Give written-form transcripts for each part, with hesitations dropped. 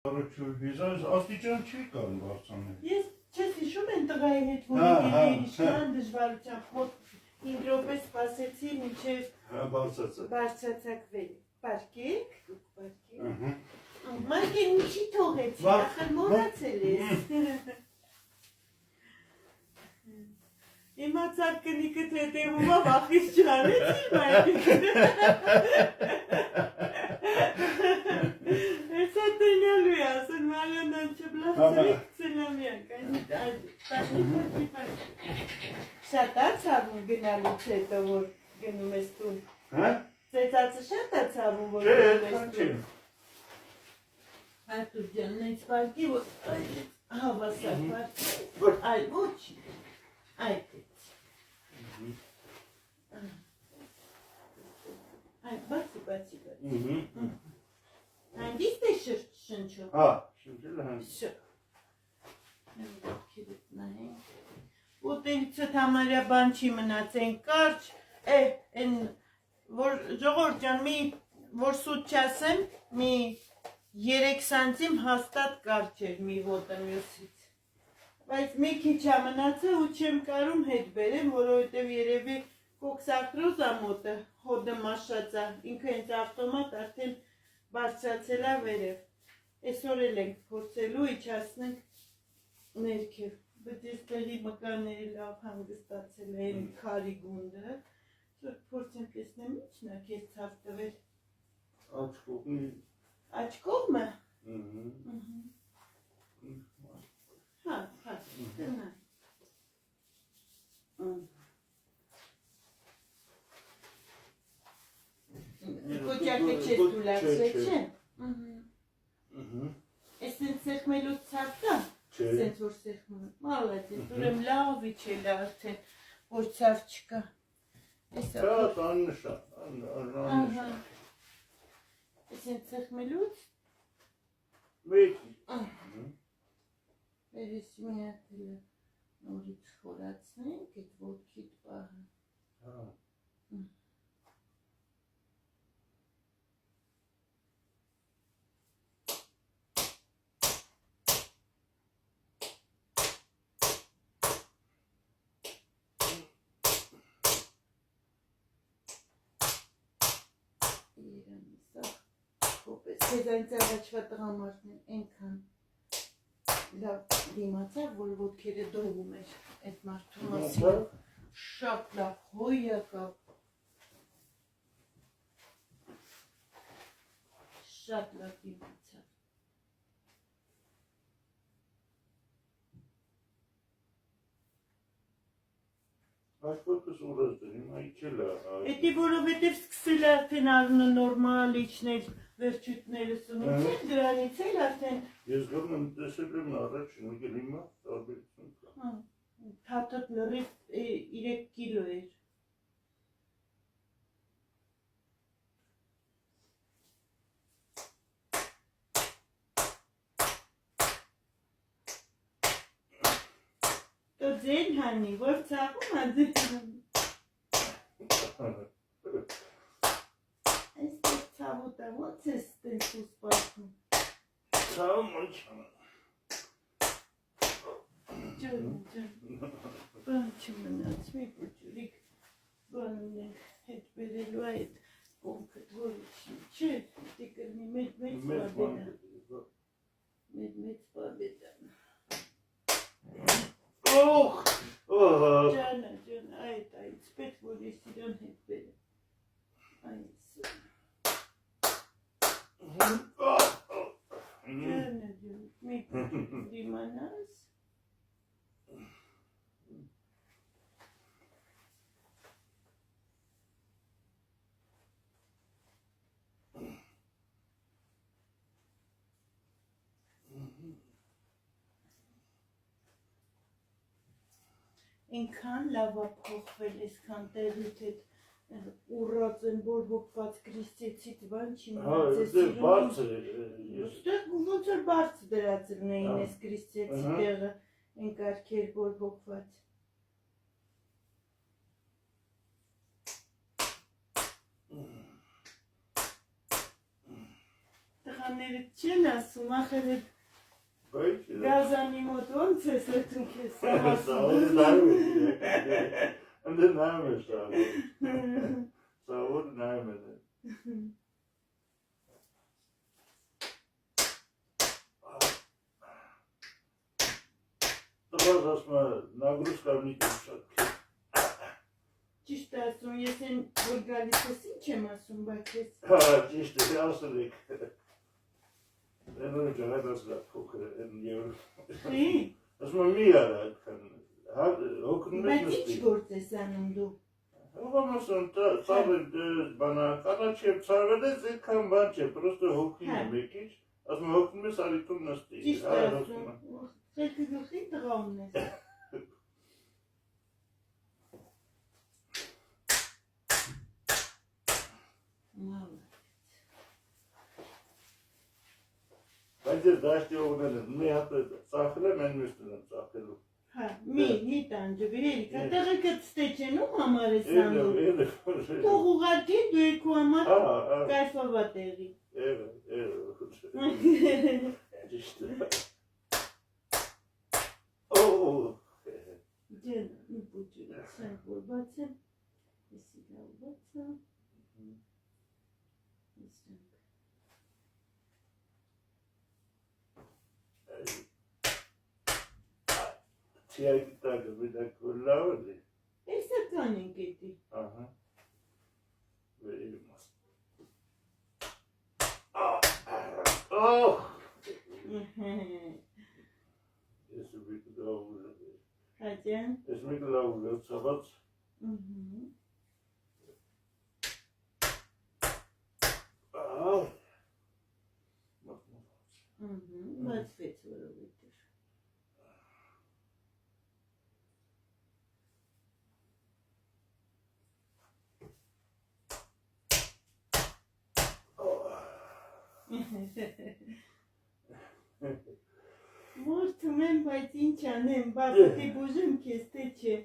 Վիզայից աստիճան չի կարող բարձանել։ Ես չես հիշում են տղայի հետ, որ իշխան դժվարությամբ մոտ 5 րոպե սպասեցի, մինչև բարձրացակվել։ Պարկեք, դուք պարկեք։ Մարկեն ինչի թողեցի, ախր մոռացել ես։ Հիմա ծարկնիկդ հետևումա վախից չանեցիր մարկեն։ Հեսա տենալու է, ասեն Մարյանան չբլաղցրիք ծնամյանք, շատ ացարում գնալուց հետո, որ գնում ես տուն։ Ծեծածը շատ ացարում, որ գնում ես տուն։ Արտուր ջանն այս պարկի, որ հավասար պարկի, այլ ոչ, այդ էց։ Այդ բացի։ Հանդիստ է շնչում։ Հա, շնչել է հանդիստ։ Ուտելիցդ համարյա բան չի մնաց, են կարճ, որ ժողոր ջան, որ սուտ չասեմ, մի 3 սանտիմ հաստատ կարճ էր մի ոտը մյուսից։ Բայց մի քիչ ամնացը ու չեմ կարում հետ բերեմ, որովհետև երևի կոքսարտրոզա մոտը հոդը մաշածա, ինքը հենց ավտոմատ արդեն բարձրացել է վերև։ Այսօր էլ ենք փորձելու իջացնենք ներքև, բայց ես տեղի մկանների լավ հանգստացել են քարի գունդը, փորձեմ տեսնեմ ինչն է քեզ ցավ տվել։ Աջ կողմը։ Հա, տնա։ Կոճակը չես դուլացրել, չէ՞։ Ես են սեղմելուց ցավ կա։ Սենց որ սեղմում եմ, մալադես, ուրեմ լավ իջել է արդեն, որ ցավ չկա։ Շատ աննշան։ Ես են սեղմելուց։ Մեկի։ Վերես մի հատելը նորից խորացնենք, էդ ոտքիդ պահը։ Ես այնց առաջվա տղամարդն եմ ենքան լավ դիմացավ, որ ոտքերը դողում էր այդ մարդու մասին, շատ լավ հոյ եկավ, շատ լավ դիմացավ։ Աշխոտս ուրաս դրիմ, այջել է։ Էդի որովհետև սկսել է արդեն արունը նորմալ իջնել վերջույթները սնուցել, դրանից էլ արդեն… Ես գոհն եմ տեսել եմ առաջ նգել հիմա տարբերություն կա։ Թաթոտ լրիվ 3 կիլո էր։ Տո ձեն հանի, որ ծաղում է ձեն հանի։ Այստեղ ծավոտը ոնց ես տենց ու սպարքում։ Ծավում ոչ հանան։ Ջան, բան չմնաց, մի պոճուրիկ բանն է հետ բերելու այդ կոնքդ, որ չէ, դի կրնի մեծ պաբետան։ Օխ, Ջանա, այդ, պետք որ ես իրան հետ բերեմ։ Ջանա, մի պոճուրիկ դիմանաս։ Ինքան լավա փոխվել այսքան տեղիդ հետ ուռած են բորբոքված գրիստեցիդ բան չի մնացես ոնց որ բարձ դրածրն էին ես գրիստեցի տեղը են կարգեր բորբոքված բաները չեն ասում, ախր այդ Բայց գազանի մոտ ոնց ես էդու քեզ Սավորը նայում է։ Ընդ նայում է սավորը։ Սավորը նայում է։ Տղաս ասում է նագրուսկարնի կուշակ։ Ճիշտ ասում, ես են որ գալիս ես ինչ եմ ասում, բայց ես Հա, ճիշտ է, ասել եք։ Էնը ջահատ ասլա փոքր են եւ Խի, ասում եմ մի արա այդքան հոգնում բայց ես ինչ նստի։ գործ ես անում դու։ Ով ասում ծավալ բանա կանաչ եմ ծավալեց այդքան բան չէ, պրոստը հոգնում եմ եկիչ, ասում հոգնում ես արիտում նստի։ Ճիշտ ասում, խելքի գլխի տղա ունես։ Բայց ես դաշտի ուղնել եմ, մի հատ ծախել եմ, են մյուսն եմ ծախելու։ Հա, մի տանջվիր, Էրիկա, տեղը կծտե չեն ում համար ես Էլը, անում։ էլը։ Թող ուղարկի դու երկու համար Հա, կայֆավա տեղի։ էլը։ Ճիշտ է։ Ջան, մի պուջուրը, սանք որ բացեմ, եսի լավ բացեմ, եսանք։ Չիայքի տակը միտակ որ լավ է։ Էսական ենք էտի։ Ահա։ Վերի մաս։ Ես մի լավ ուժը։ Հաջան։ Ես մի լավ ուժը ծավաց։ Բացվեց որովհետև։ Մորթում եմ, բայց ինչ անեմ, բացի բուժեմ քեզ, թե չէ։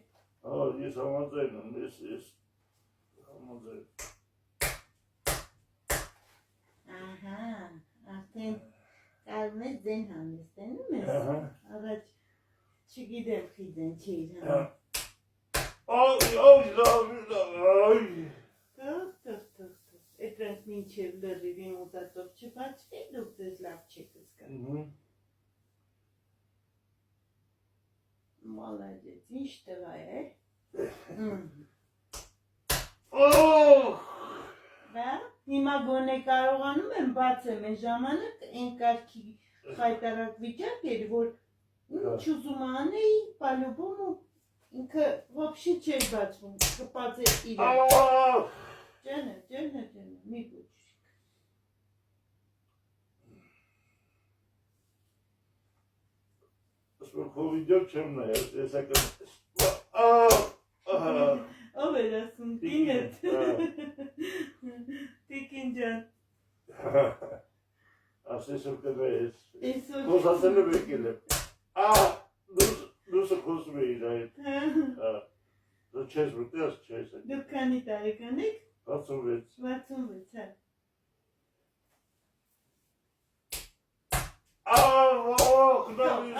Ես համաձայն եմ, ես համաձայն։ Ահա, արդեն կարում ես ձեն համեստենում ես, առաջ չգիտեմ խիձեն չի համ։ Թող, էտրանք մինչև լրիվի մոտածով չբացվի, դուք ձեզ լավ չեք զգա։ Մալադեց, ինչ տղա է։ Բա, հիմա գոնե կարողանում եմ բացեմ այն ժամանակ այն կարգի խայտարակ վիճակ էր, որ ինչ ուզում անեի, պալուբում ու ինքը ոբշի չէր բացվում, կպած էր իրար։ Ջանա, մի գուջրիկ։ Ասում քո վիդեո չեմ նայել, տեսական։ Ով էր ասում, տինդ։ Տիկին ջան։ Ասեսում կնայես։ Այսօր։ Խոս ասել եմ եկել եմ։ Դուսը խոսում էիր այդ։ Դու չես մտես, չես։ Դուք քանի տարեկան եք։ 66։ 66, հա։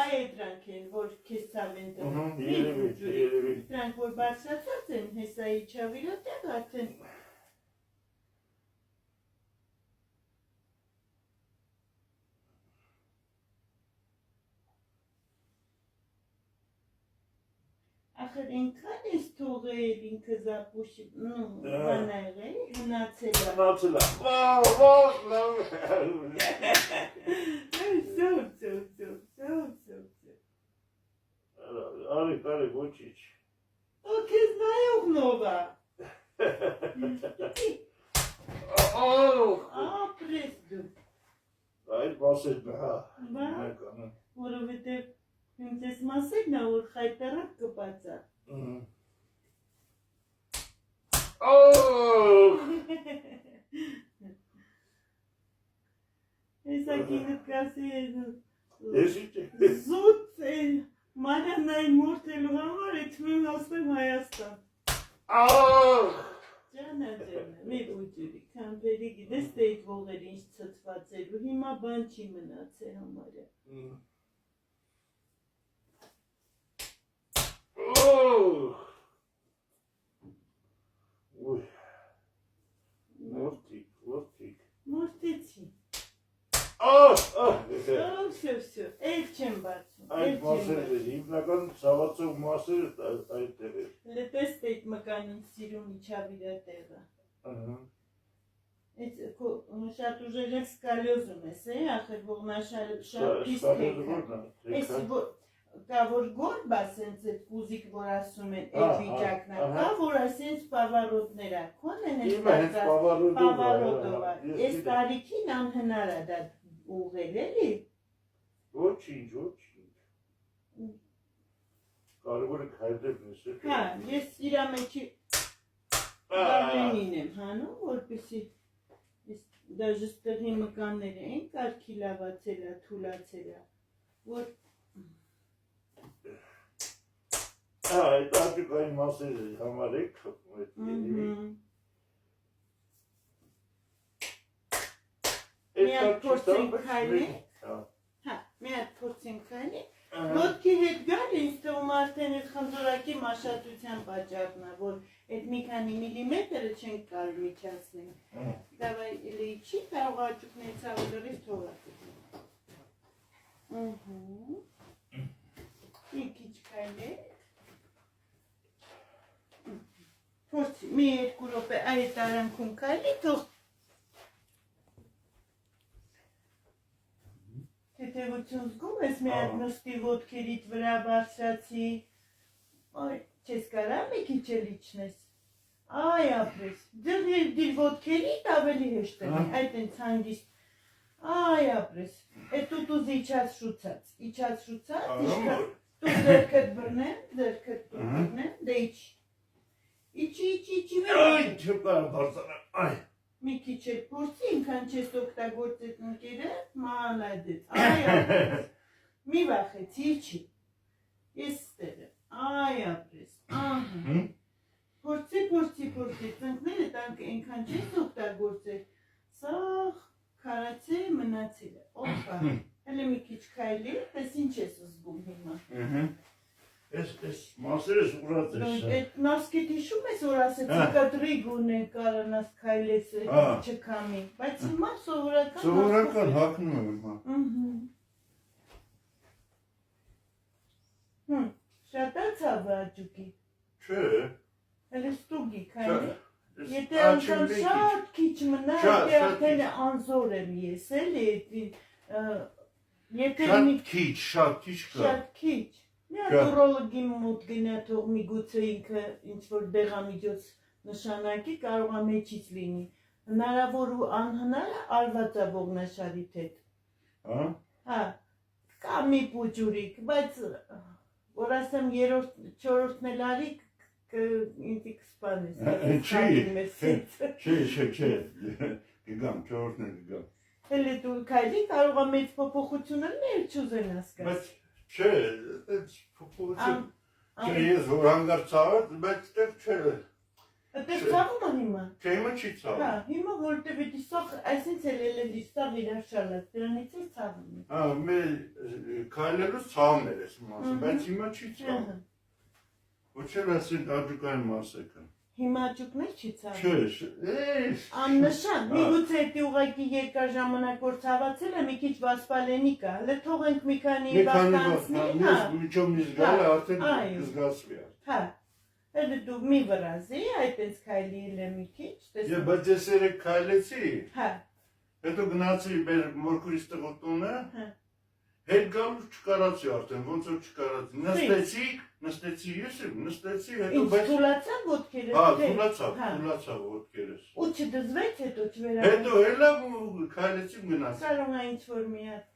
Այ դրանք են, որ քեզ ցավ են տվել։ Երևի։ Դրանք որ բարձրացած են, հեսա իջավիրոտեղ արդեն։ Ախր այնքան ես թողել ինքը զապուշի, բանա եղել, հնացել է։ Հնացել է։ Արի, ոչիչ։ Օ, քեզ նայող նովա։ Ապրես դու։ Այդ մասերն հա։ Բա, որովհետև ինձ ես մասերն է, որ խայտարակ կպացա։ Հեսա կինդ կասի զուտ մանանային մորթելու համար է թվում ասեմ Հայաստան։ Ջանա, մի ուջուրի, կամպերի գիտես թե այդ ողեր ինչ ծծված էր ու հիմա բան չի մնացել համարը։ Ui. Mortic. Մորտեցի։ Всё, էլ չեմ բացում։ Այդ մասերը, հիմնական ցավացող մասերը այդտեղ է։ Լետես այդ մկանին սիրուն իջավ իր տեղը։ Այդ շատ ուժերել սկալյոզում ես, ախր ողնաշարը շատ պիստ է։ Այս կա որ գորբա սենց այդ կուզիկ որ ասում են այդ վիճակն է, կա որ ասենց պավարոտներ է, քոն են հենց պավարոտով է։ Այս տարիքին անհնար է դա ուղղել էլի։ Ոչինչ։ Կարևորը քայլելն է։ Հա, ես իր մեջի դարենին եմ հանում, որպեսի դաժե ստեղի մկանները են կարգի լավացել է, թուլացել է, որ այդ աջուկային մասերը համար եք մի հատ փորձենք քայլի, հա, մի հատ փորձենք քայլի, ոտքի հետ գալ ինձ թվում արդեն այդ խնդրակի մաշատության պատճառն է, որ այդ մի քանի միլիմետրը չենք կարող միջացնենք, դավայ լիչի կարող աջուկներից ավելորից թողարկել։ Մի քիչ քայլեք, փորձի, մի երկու րոպե այդ արանքում քայլի, թող Թեթևություն զգում ես մի հատ նստի ոտքերիդ վրա բարձրացի, չես կարա մի քիչ էլ իջնես, այ ապրես, դիր ոտքերիդ ավելի հեշտ է, այդ են ցանգիստ, այ ապրես, այդ տուտուզի իջած շուծած, տու ձերքդ բրնեմ, դե իջի, Այ չկար բարձանա, այ մի քիչ էլ փորձի, ինքան չես օգտագործեց ընկերը, մալադեց, այ ապրես, մի վախեցի, իջի, ես ստերը, այ ապրես, փորձի, ծնկները տանք ինքան չես օգտագործել, սաղ քարացե մնացել է, օպա, հելը մի քիչ քայլի, պես ինչ ես զգում հիմա։ Այս մասերս ուրած ես։ Այդ նասկետ հիշում ես, որ ասեցի կտրիկ ունեն կարանաս քայլես չքամի, բայց հիմա Սովորական հակնում եմ հիմա։ Շատացավ աջուկի։ Չէ։ Հələ ստուգի քայլի։ Եթե անգամ շատ քիչ մնա, եթե արդեն անզոր եմ ես, էլի, Շատ քիչ կա։ Շատ քիչ։ Նեյրոլոգի մոտ գնա թող միգուցե ինքը ինչ-որ դեղամիջոց նշանակի կարող է մեջից լինի։ Հնարավոր ու անհնար արված է ողնաշարիդ հետ։ Հա, կա մի պուջուրիկ, բայց որ ասեմ երրորդ, չորրորդն էլ արի ինձ կսպանես։ Չի, գգամ, չորրորդն էլ գգամ։ Հələ դու քայլի կարող է մեծ փոփոխություն լինել, չուզենաս կաս։ Չէ, փոփոխություն։ Չէ, ես որ հանգար ցավդ, բայց դեռ չէ։ Այդպես ցավում է հիմա։ Չէ, հիմա չի ցավում։ Հա, հիմա որտեւ դի սաղ, այսինքն էլ դիստավ իրար շալած, դրանից էլ ցավում է։ Հա, մեր քայլելուց ցավում էր այս մասը, բայց հիմա չի ցավում։ Ոչ էլ ասեն աջուկային մասը կա։ Հիմա աջուկներ չի ցավում։ Չէ, Աննշան, միգուցե դի ուղղակի երկար ժամանակ որ ցավացել է, մի քիչ վասպալենի կա, հələ թողենք մի քանի վաղ անցնի, հա։ Միջով մի զգալը արդեն զգացվի։ Հա։ Հələ դու մի վրազի, այդպես քայլի էլ մի քիչ, տեսա։ Բայց ես երեք քայլեցի։ Հա։ Հետո գնացի մեր մորքուրիս տղոտունը։ Հետ գալու չկարացի արդեն, ոնց որ չկարացի։ Նստեցի ես եմ, հետո բայց թուլացավ ոտքերս։ Հա, թուլացավ ոտքերս։ Ու չդզվեց հետո չվերաբար։ Հետո հելա քայլեցի գնացի։ Կարող է ինչ-որ մի հատ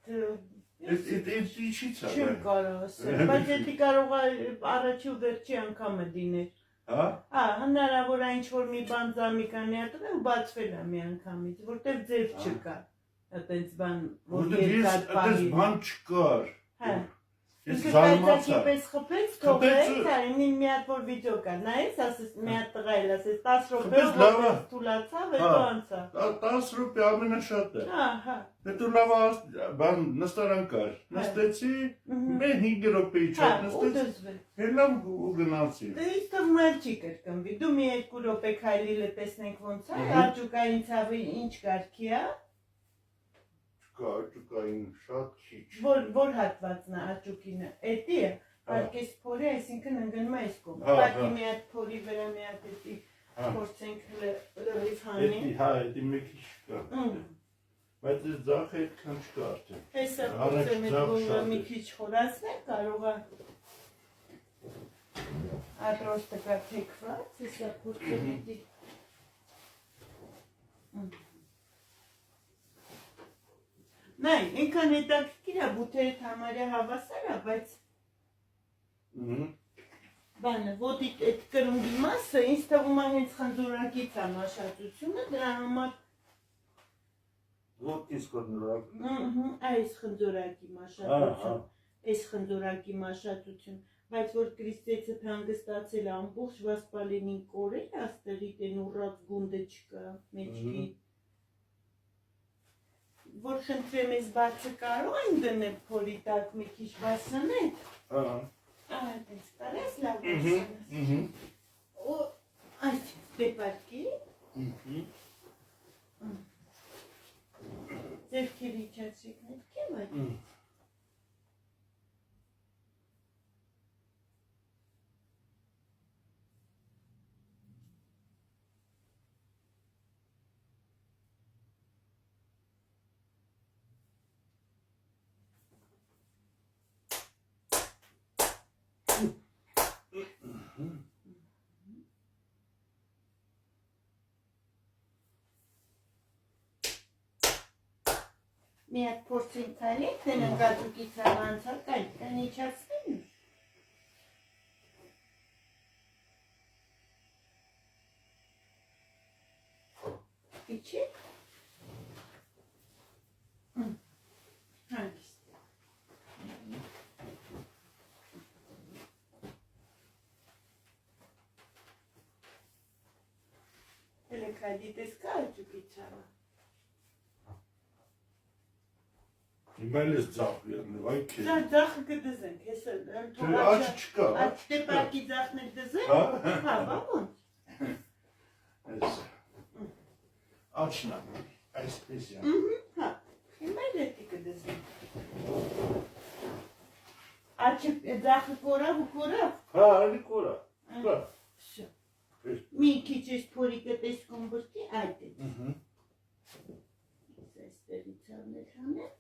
Այդ ինչի՞ց է։ Չեմ կարող ասել, բայց դա կարող է առաջի ու վերջի անգամը լինել։ Հա։ Հա, հնարավոր է ինչ-որ մի բան զամիկանի հատել ու բացվել է մի անգամից, որտեղ ձև չկա։ Այդպես բան, որ երկար բան չկար։ Հա։ Ես Իսկ զարմացա։ պես խփեց, թողեց, այնի մի հատ որ վիդեո կա, նայեց, ասես մի հատ տղա էլ ասես 10 րոպե թուլացավ, հետո անցավ։ 10 րոպե ամենաշատը։ Ահա։ Հետո լավ բան նստարան կար։ Նստեցի, մեն 5 րոպեի չափ նստեցի։ Հելամ ու գնացի։ Դե իսկ թվում չի կրկնվի։ Դու մի 2 րոպե քայլիլ է տեսնենք ոնց է, աճուկային ցավը ինչ կարգի է։ Աճուկային շատ քիչ։ Որ հատվածն է աճուկինը, էդի է։ Արկես փորի, այսինքն ընկնում է այս կողմ։ Բակի մի հատ փորի վրա մի հատ էդի փորձենք լրիվ հանենք։ Էդի, հա, էդի մի քիչ կա։ Բայց այս ձախը այդքան չկա արդեն։ Հեսա փորձեմ այդ գոլը մի քիչ խորացնել, կարող է ադրոստը կա թեքված, հեսա փորձեմ էդի։ Նայ, ինքան հետաքրքիր է, բութերը համարյա հավասար է, բայց բանը, ոտի այդ կրունգի մասը, ինձ թվում է հենց խնձորակից է մաշածությունը, դրա համար Ոտքից կնորակ։ այս խնձորակի մաշածություն, այս խնձորակի մաշածություն, բայց որ Կրիստեցը հանգստացել է ամբողջ վասպալենին կորել, աստեղի տեն ուռած գունդը չկա մեջքի, որ խնդրեմ ես բացը կարող են դնել փորի տակ մի քիչ բասանել։ Այդպես կարես լավ բասանել։ Ու այդ դեպարկի։ Ձերքերի իջացրիք նետքի բայց։ Մի հատ փորձենք քայլենք, դենենք աճուկի ցավը անցալ կան իջացնեն։ Իջի։ Հանգիստ։ Հելը քայլի տես կա աճուկի ցավը։ Հիմա էլ ես ձախ եղնեմ, այ քեզ։ Ձախը կդզենք, հեսը։ Աճ չկա, Աճ դեպարկի ձախն էլ դզենք։ Հա, բավոն։ Այս աճնա, այսպես է։ Հա, հիմա էլ էդի կդզենք։ Աճը ձախը կորավ ու կորավ։ Հա, այլի կորա։ Կա։ Մի քիչ ես փորի կտեսքում բրտի այդ է։ Այստեղի ցավն էլ հանեմ։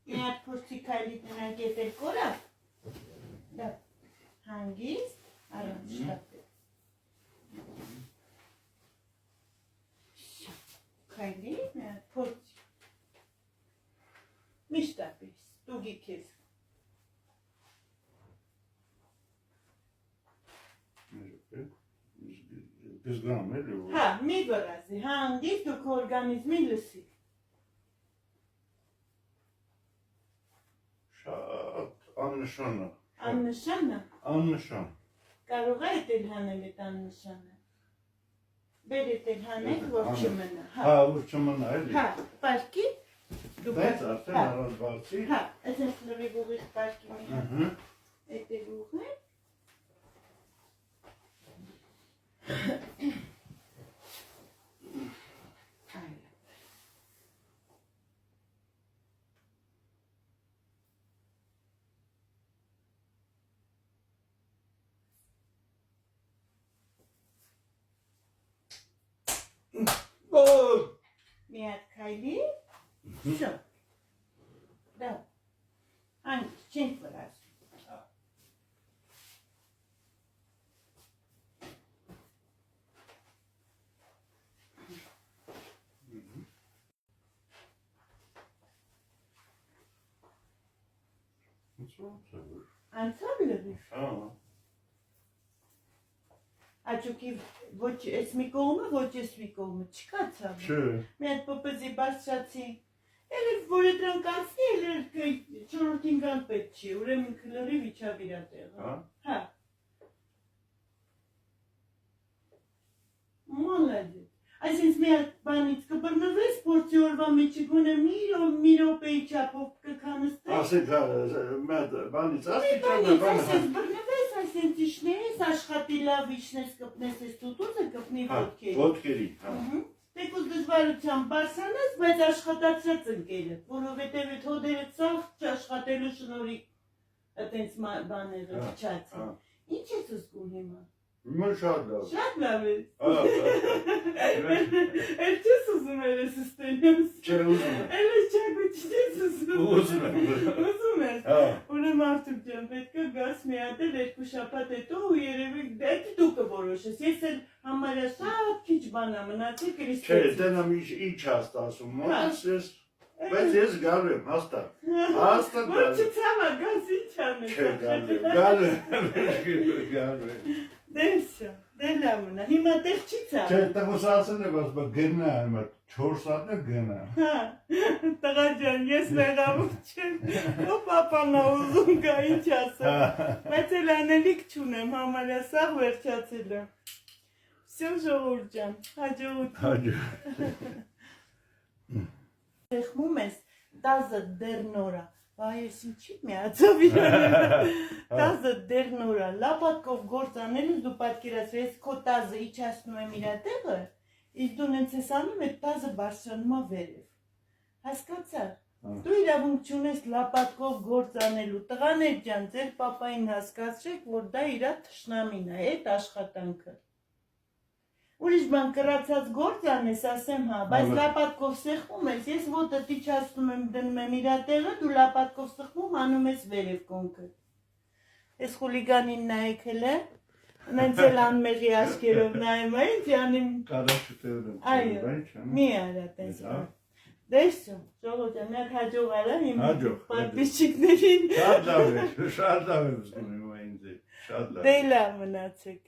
Մի հատ փորձի քայլի տնանք ետ էլ կորավ։ Դա հանգիստ, առանց շտապել։ Քայլի, մի հատ փորձի։ Մի շտապես, տուգի քեզ։ Կզգամ էլ ու։ Հա, մի վրազի, հանգիստ ու քո օրգանիզմին լսի։ Շատ աննշան է։ Աննշան է։ Աննշան։ Կարող է էդ էլ հանել էդ աննշանը։ Բեր էդ էլ հանել, որ չմնա։ Հա, որ չմնա էլի։ Հա, պարկի։ Բայց արդեն առանց բացի։ Հա, այսպես լրիվ ուղիղ պարկի մի հատ։ Էդ էլ ուղիղ։ Մի հատ քայլի։ Շո։ Դա։ Այն չենք վրազ։ Անցավ լրիվ։ Հա։ աճուկի ոչ էս մի կողմը, ոչ էս մի կողմը, չկա ցավ։ Չէ։ Մի հատ պպզի բարձրացի։ Էլ որ դրանք անցնի, էլ չորրորդին կան պետք չի, ուրեմն քլորի վիճավիրա տեղը։ Հա։ Մոլադե։ Այսինքն մի հատ բանից կբռնվես, փորձի օրվա մեջ գոնե մի րոպեի չափով կքանստես։ Ասեք բանից Այսինքն բռնվես, այսինքն իջնես, աշխատի լավ իջնես, կպնես այս տուտուզը, կպնի ոտքերի։ Ոտքերի, հա։ Տեկուզ դժվարությամբ բարսանաս, բայց աշխատացրած ընկերը, որովհետև այդ հոդերը ծաղ չաշխատելու շնորհիվ այտենց բաները փչացին։ Ինչ ես զգում հիմա։ Հիմա շատ լավ։ Շատ լավ է։ Էլ չես ուզում ես ստենյոս։ Չէ, ուզում եմ։ Էլ չագուչ չես ուզում։ Ուզում եմ։ Ուզում ես։ Ուրեմն Արտուր ջան, պետք է գաս մի հատ էլ երկու շաբաթ հետո ու երևի դա դու կորոշես։ Ես էլ համարյա շատ քիչ բան եմ մնացել Չէ, Քրիստոսի։ դենամ ինչ հաստ ասում, ես բայց ես գալու եմ, հաստատ։ Հաստատ Որ չցավա, գաս ինչ անես։ Չէ, գալու եմ։ Դեսա, դելամնա, հիմա տեղ չի ցավ։ Չէ, տղուս ասել է, բայց գնա, հիմա 4 սաթն է գնա։ Հա, տղա ջան, ես մեղավոր չեմ, ո պապանա ուզում կա, ինչ ասեմ, բայց էլ անելիք չունեմ, համարյա սաղ վերջացել է։ Всё, ժողովուրդ ջան, հաջողություն։ Եղմում ես, տազը դեր նորա, այս ինչի միացավ իրան, տազը դեր նորա, լապատկով գործ անելուց դու պատկերացրու, ես քո տազը իջացնում եմ իրա տեղը, իսկ դու նենց ես անում այդ տազը բարձրանում է վերև, հասկացա, դու իրավունք չունես լապատկով գործ անելու, տղաներ ջան, ձեր պապային հասկացրեք, որ դա իրա թշնամին է, այդ աշխատանքը, ուրիշ բան կրացած գործ անես, ասեմ հա, բայց լապատկով սեղմում ես, ես ոտդ իջացնում եմ դնում եմ իրա տեղը, դու լապատկով սեղմում անում ես վերև կոնքը, ես խուլիգանին նայեք էլ է, նենց էլ անմեղի աշկերով նայեմ, ինչ անիմ, այո, մի արա տես բան, դեսո, ժողոտ եմ, նյատ հաջող արա իմ պատպիսչիկներին, Շատ լավ է զգում եմ ինձ, շատ լավ։ դե լավ մնացեք։